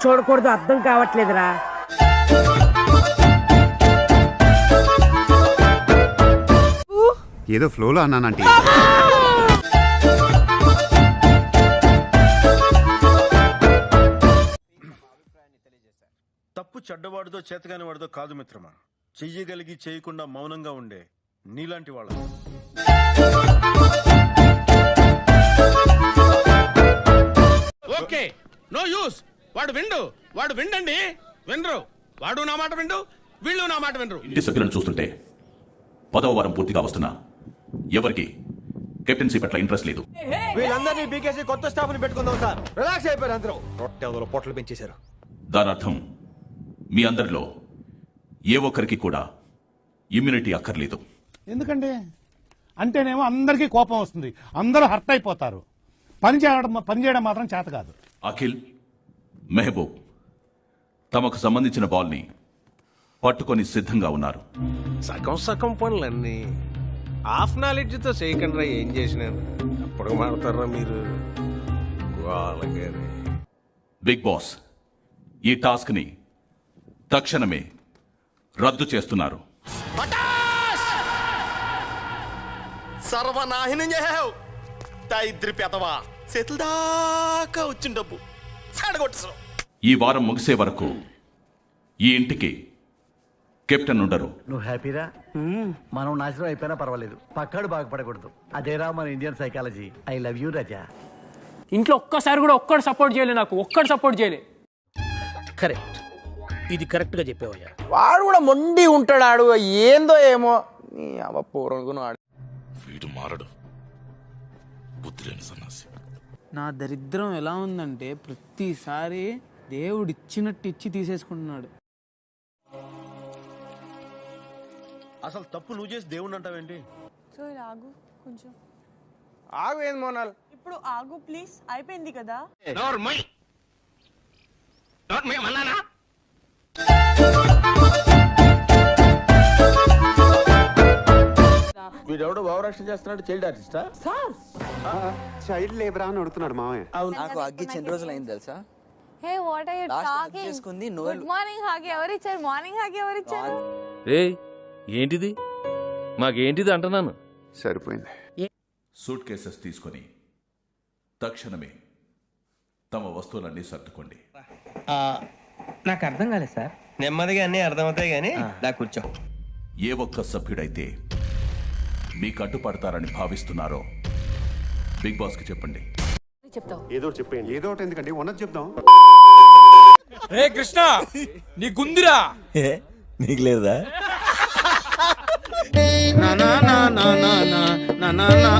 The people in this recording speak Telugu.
చూడకూడదు అర్థం కావట్లేదురా. ఏదో ఫ్లోలో అన్నానంటే. తప్పు చెడ్డవాడిదో చేతగాని వాడిదో కాదు మిత్రమా, చెయ్యగలిగి చేయకుండా మౌనంగా ఉండే నీలాంటి వాళ్ళ. Okay, no use. వాడు విండండి, వినరు. వాడు నా మాట విండు, వీళ్ళు నా మాట వినరు. ఇంటి సభ్యులను చూస్తుంటే 10వ వారం పూర్తిగా వస్తున్నా ఎవరికి కెప్టెన్సీ పట్ల ఇంట్రెస్ట్ లేదు. వీళ్ళందరినీ బీకేసీ కొత్త స్టాఫ్ ని పెట్టుకుందాం సార్. రిలాక్స్ అయిపోయారు అందరూ. రొట్టెలో పొట్టలు పెంచేశారు. దాని అర్థం మీ అందరిలో ఏ ఒక్కరికి కూడా ఇమ్యూనిటీ అక్కర్లేదు. ఎందుకంటే అంటేనేమో అందరికీ కోపం వస్తుంది, అందరూ హర్ట్ అయిపోతారు. పనిచేయడం మాత్రం చేత కాదు. అఖిల్, మెహబూబ్ తమకు సంబంధించిన బాల్ ని పట్టుకొని సిద్ధంగా ఉన్నారు. సగం పనులన్నీ హాఫ్ నాలెడ్జ్ తో చేయకుండా ఏం చేసినాను. అప్పుడు మాడతారా మీరు? బిగ్ బాస్ ఈ టాస్క్ ని తక్షణమే రద్దు చేస్తున్నారు. సర్వనాశనం చేసావు. ఇద్దరి పెదవా చేతుల దాకా వచ్చిన డబ్బు సాడగొట్టేసావు. ఈ వారం ముగిసే వరకు ఈ ఇంటికి కెప్టెన్ ఉండరు. నువ్వు హ్యాపీరా? మనం నాశనం అయిపోయినా పర్వాలేదు, పక్కాడు బాగుపడకూడదు. అదేరా మన Indian psychology. I love you Raja. ఇంట్లో ఒక్కసారి కూడా ఒక్కడు సపోర్ట్ చేయలే, నాకు ఒక్కడు సపోర్ట్ చేయలే. కరెక్ట్, ఇది కరెక్ట్ గా చెప్పేవయ్యా. వాడు కూడా మొండి ఉంటాడు. ఆడు ఏందో ఏమో నీ అవ్వ పూర్వను ఆడు. వీడు మారడు, బుద్ధి లేని సన్నాసి. నా దరిద్రం ఎలా ఉందంటే ప్రతిసారి దేవుడు ఇచ్చినట్టు ఇచ్చి తీసేసుకుంటున్నాడు. అసలు తప్పు నువ్వు చేసి దేవుణ్ణి అంటావేంటి? ఆగు కొంచెం. ఆగు ఏంది మోనాల్? ఇప్పుడు ఆగు ప్లీజ్, అయిపోయింది కదా. వీడెవడో భావరక్షణ చేస్తున్నాడు. చైల్డ్ ఆర్టిస్టా? చైల్డ్ లేబరా అని అడుగుతున్నాడు మామయ్య. నాకు అగ్గిచ్చి ఎన్ని రోజులు అయింది తెలుసా? Hey what are you talking? Good morning హాకి ఎవరు ఇచ్చారు? మార్నింగ్ హాకి ఎవరు ఇచ్చారు? ఏంటిది? మాకేంటిది అంటున్నాను. సరిపోయింది. సూట్ కేసెస్ తీసుకొని తక్షణమే తమ వస్తువులన్నీ సర్దుకోండి. నాకు అర్థం కాలేదు సార్. నెమ్మదిగా అన్ని అర్థమవుతాయి గానీ దా కూర్చో. ఏ ఒక్క సభ్యుడైతే మీకు అడ్డుపడతారని భావిస్తున్నారో బిగ్ బాస్ కి చెప్పండి. ఏదో చెప్పండి. ఏదో ఒకటి ఎందుకండి, ఉన్నది చెప్దాం. రే కృష్ణ, నీకుందిరా? నీకు లేదా? నా నా నా నా నా నా నా నా